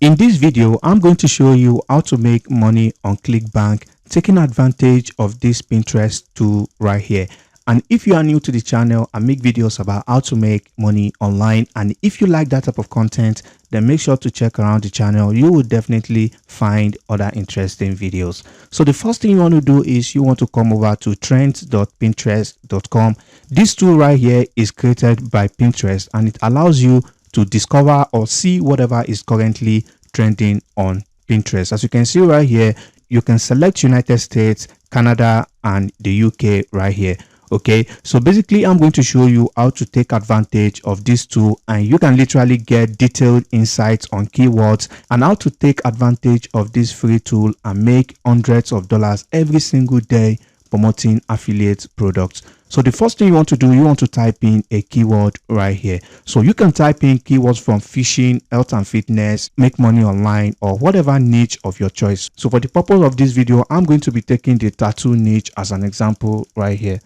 In this video, I'm going to show you how to make money on Clickbank, taking advantage of this Pinterest tool right here. And if you are new to the channel, I make videos about how to make money online. And if you like that type of content, then make sure to check around the channel. You will definitely find other interesting videos. So the first thing you want to do is you want to come over to trends.pinterest.com. This tool right here is created by Pinterest and it allows you to discover or see whatever is currently trending on Pinterest. As you can see right here, you can select United States, Canada, and the UK right here. Okay, so basically I'm going to show you how to take advantage of this tool, and you can literally get detailed insights on keywords and how to take advantage of this free tool and make hundreds of dollars every single day promoting affiliate products. So the first thing you want to do, you want to type in a keyword right here. So you can type in keywords from fishing, health and fitness, make money online, or whatever niche of your choice. So for the purpose of this video, I'm going to be taking the tattoo niche as an example right here.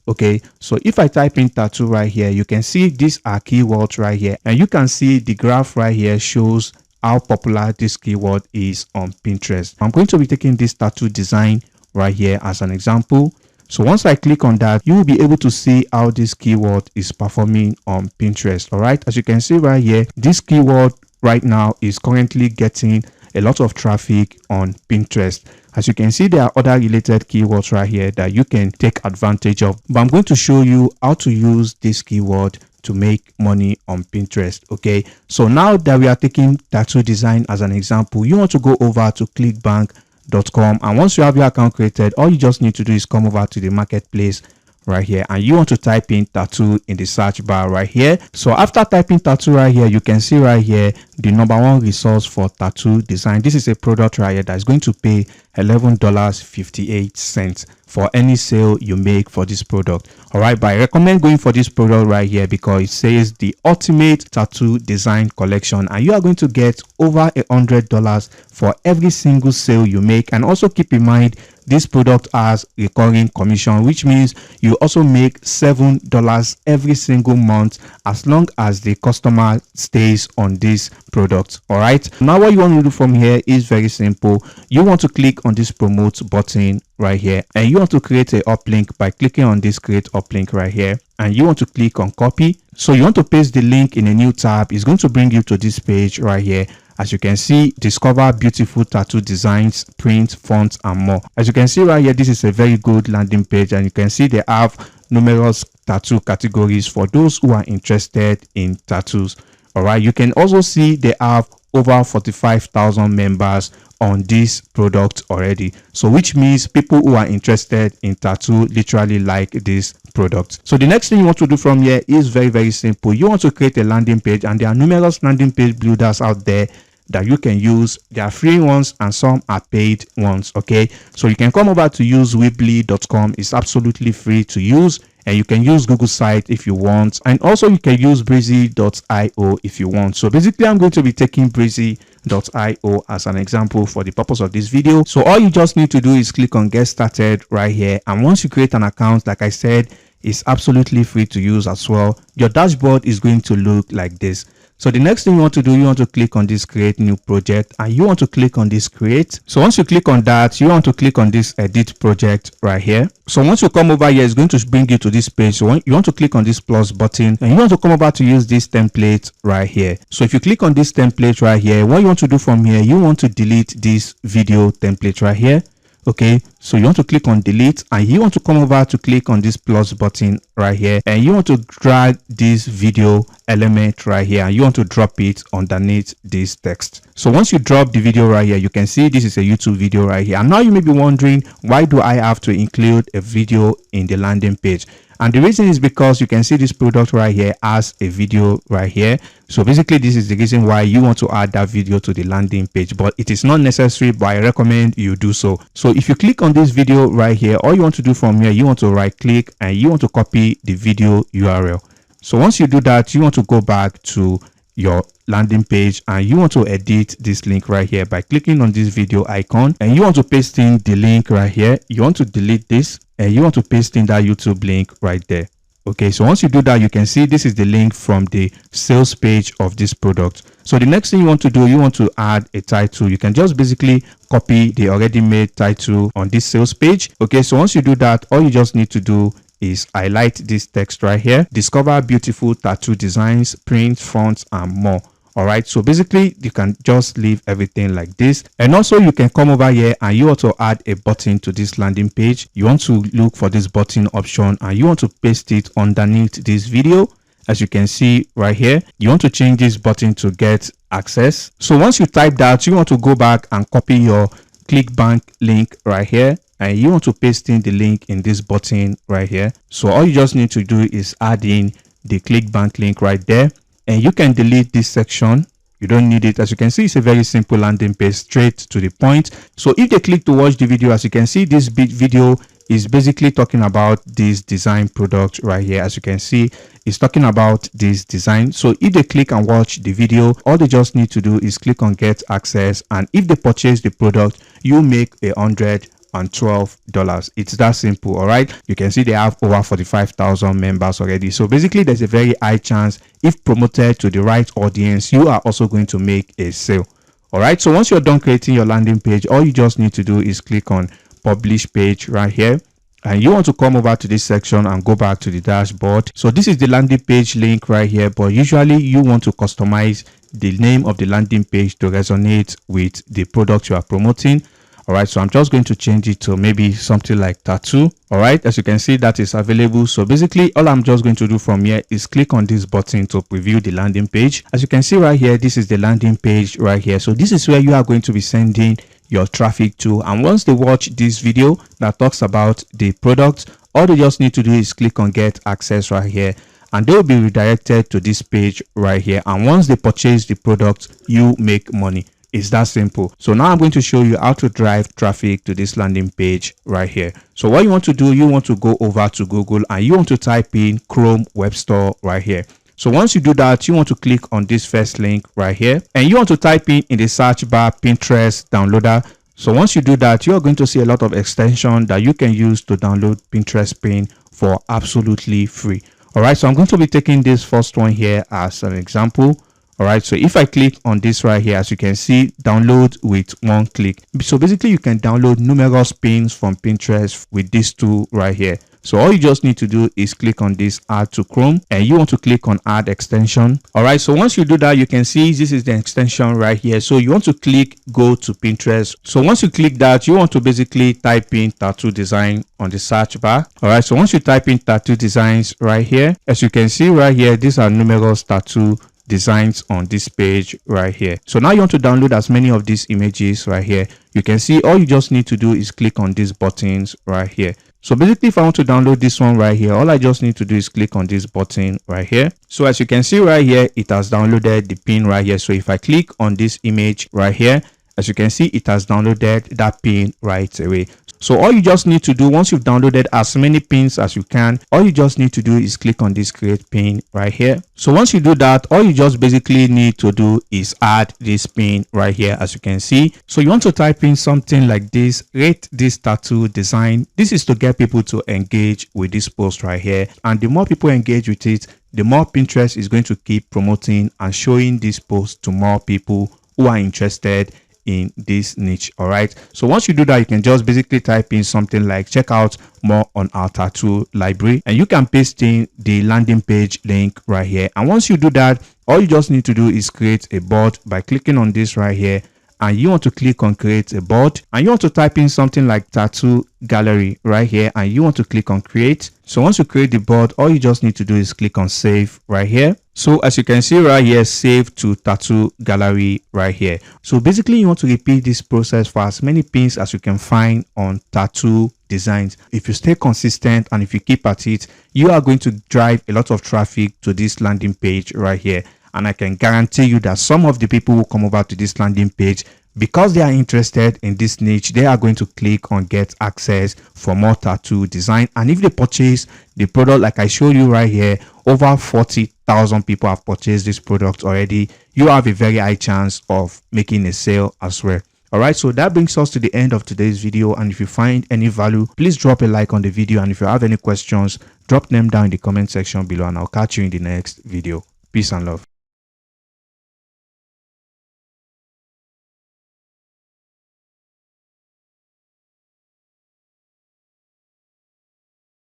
Okay, so if I type in tattoo right here, you can see these are keywords right here, and you can see the graph right here shows how popular this keyword is on Pinterest. I'm going to be taking this tattoo design right here as an example. So once I click on that, you will be able to see how this keyword is performing on Pinterest. All right, as you can see right here, this keyword right now is currently getting a lot of traffic on Pinterest. As you can see, there are other related keywords right here that you can take advantage of, but I'm going to show you how to use this keyword to make money on Pinterest. Okay, so now that we are taking tattoo design as an example, you want to go over to clickbank.com, and once you have your account created, all you just need to do is come over to the marketplace right here, and you want to type in tattoo in the search bar right here. So after typing tattoo right here, you can see right here the #1 resource for tattoo design. This is a product right here that is going to pay $11.58 for any sale you make for this product. All right, but I recommend going for this product right here because it says the ultimate tattoo design collection, and you are going to get over $100 for every single sale you make. And also keep in mind, this product has recurring commission, which means you also make $7 every single month as long as the customer stays on this product. All right, now what you want to do from here is very simple. You want to click on this promote button right here, and you want to create a uplink by clicking on this create uplink right here, and you want to click on copy. So you want to paste the link in a new tab. It's going to bring you to this page right here. As you can see, discover beautiful tattoo designs, print, fonts, and more. As you can see right here, this is a very good landing page, and you can see they have numerous tattoo categories for those who are interested in tattoos. All right, you can also see they have over 45,000 members on this product already, so which means people who are interested in tattoo literally like this product. So the next thing you want to do from here is very simple. You want to create a landing page, and there are numerous landing page builders out there that you can use. There are free ones and some are paid ones. Okay, so you can come over to use weebly.com. It's absolutely free to use, and you can use Google site if you want, and also you can use breezy.io if you want. So basically I'm going to be taking breezy.io as an example for the purpose of this video. So all you just need to do is click on get started right here, and once you create an account, like I said, it's absolutely free to use as well. Your dashboard is going to look like this. So the next thing you want to do, you want to click on this create new project, and you want to click on this create. So once you click on that, you want to click on this edit project right here. So once you come over here, it's going to bring you to this page. So you want to click on this plus button, and you want to come over to use this template right here. So if you click on this template right here, what you want to do from here, you want to delete this video template right here. Okay, so you want to click on delete, and you want to come over to click on this plus button right here, and you want to drag this video element right here, and you want to drop it underneath this text. So once you drop the video right here, you can see this is a YouTube video right here. And now you may be wondering, why do I have to include a video in the landing page? And the reason is because you can see this product right here has a video right here. So basically this is the reason why you want to add that video to the landing page, but it is not necessary, but I recommend you do so. So if you click on this video right here, all you want to do from here, you want to right click and you want to copy the video URL. So once you do that, you want to go back to your landing page and you want to edit this link right here by clicking on this video icon, and you want to paste in the link right here. You want to delete this and you want to paste in that YouTube link right there. Okay, so once you do that, you can see this is the link from the sales page of this product. So the next thing you want to do, you want to add a title. You can just basically copy the already made title on this sales page. Okay, so once you do that, all you just need to do is highlight this text right here: discover beautiful tattoo designs, prints, fonts, and more. All right, so basically you can just leave everything like this. And also you can come over here and you also add a button to this landing page. You want to look for this button option and you want to paste it underneath this video. As you can see right here, you want to change this button to get access. So once you type that, you want to go back and copy your Clickbank link right here, and you want to paste in the link in this button right here. So all you just need to do is add in the Clickbank link right there, and you can delete this section. You don't need it. As you can see, it's a very simple landing page, straight to the point. So if they click to watch the video, as you can see, this video is basically talking about this design product right here. As you can see, it's talking about this design. So if they click and watch the video, all they just need to do is click on get access, and if they purchase the product, you make $112. It's that simple. All right, you can see they have over 45,000 members already. So basically there's a very high chance, if promoted to the right audience, you are also going to make a sale. All right, so once you're done creating your landing page, all you just need to do is click on publish page right here, and you want to come over to this section and go back to the dashboard. So this is the landing page link right here, but usually you want to customize the name of the landing page to resonate with the product you are promoting. All right, so I'm just going to change it to maybe something like tattoo. All right, as you can see, that is available. So basically all I'm just going to do from here is click on this button to preview the landing page. As you can see right here, this is the landing page right here. So this is where you are going to be sending your traffic to, and once they watch this video that talks about the product, all they just need to do is click on get access right here, and they will be redirected to this page right here. And once they purchase the product, you make money. It's that simple. So now I'm going to show you how to drive traffic to this landing page right here. So what you want to do, you want to go over to Google and you want to type in Chrome Web Store right here. So once you do that, you want to click on this first link right here, and you want to type in the search bar Pinterest downloader. So once you do that, you are going to see a lot of extension that you can use to download Pinterest pin for absolutely free. All right, so I'm going to be taking this first one here as an example. All right, so if I click on this right here, as you can see, download with one click. So basically you can download numerous pins from Pinterest with this tool right here. So all you just need to do is click on this add to Chrome, and you want to click on add extension. All right, so once you do that, you can see this is the extension right here. So you want to click go to Pinterest. So once you click that, you want to basically type in tattoo design on the search bar. All right, so once you type in tattoo designs right here, as you can see right here, these are numerous tattoo designs on this page right here. So now you want to download as many of these images right here. You can see all you just need to do is click on these buttons right here. So basically if I want to download this one right here, all I just need to do is click on this button right here. So as you can see right here, it has downloaded the pin right here. So if I click on this image right here, as you can see, it has downloaded that pin right away. So all you just need to do, once you've downloaded as many pins as you can, all you just need to do is click on this create pin right here. So once you do that, all you just basically need to do is add this pin right here, as you can see. So you want to type in something like this: rate this tattoo design. This is to get people to engage with this post right here. And the more people engage with it, the more Pinterest is going to keep promoting and showing this post to more people who are interested in this niche. All right, so once you do that, you can just basically type in something like check out more on our tattoo library, and you can paste in the landing page link right here. And once you do that, all you just need to do is create a board by clicking on this right here, and you want to click on create a board, and you want to type in something like tattoo gallery right here, and you want to click on create. So once you create the board, all you just need to do is click on save right here. So as you can see right here, save to tattoo gallery right here. So basically you want to repeat this process for as many pins as you can find on tattoo designs. If you stay consistent and if you keep at it, you are going to drive a lot of traffic to this landing page right here. And I can guarantee you that some of the people who come over to this landing page, because they are interested in this niche, they are going to click on get access for more tattoo design. And if they purchase the product, like I showed you right here, over 40,000 people have purchased this product already. You have a very high chance of making a sale as well. All right, so that brings us to the end of today's video, and if you find any value, please drop a like on the video, and if you have any questions, drop them down in the comment section below, and I'll catch you in the next video. Peace and love.